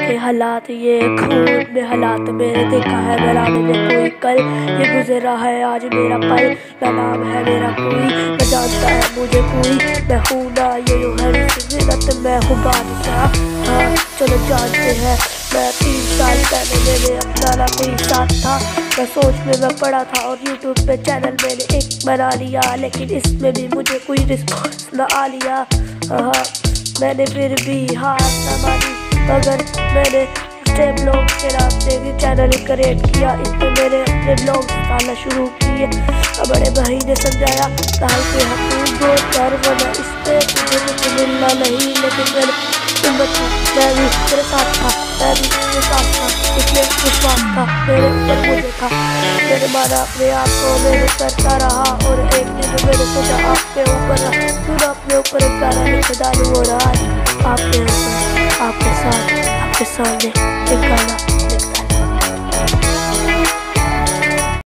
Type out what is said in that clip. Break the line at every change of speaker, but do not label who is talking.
के हालात, ये खून में हालात मेरे देखा है मेरा मैंने कोई कल, ये गुजरा है आज मेरा पल, ना नाम है मेरा कोई, न जानता है मुझे कोई, मैं हूँ ना ये यूं है सिगरत, मैं हूँ बादशाह। हाँ चलो जानते हैं, मैं 3 साल पहले मेरे अपना ना कोई साथ था, मैं सोच में मैं पड़ा था और यूट्यूब पे चैनल मैंने एक बना लिया, लेकिन इसमें भी मुझे कोई रिस्पॉन्स ना आ लिया। हाँ मैंने फिर भी हार ना मानी, मगर मैंने ब्लॉग के नाम से भी चैनल क्रिएट किया, इसमें मैंने अपने ब्लॉग डालना शुरू किए। बड़े भाई ने समझाया कहा कि हम दो चार बना इस पे तुझे कुछ मिलना नहीं, लेकिन मैं भी तेरे साथ था, मैं भी तेरे साथ था, इसलिए विश्वास था मेरे ऊपर मुझे था, मैंने माना अपने आप को, मैंने करता रहा और एक दिन मैंने सोचा आपके ऊपर क्यों ना अपने ऊपर एक गाना लिख डालूं, और आज आपके ऊपर आपके साथ आपके सामने एक गाना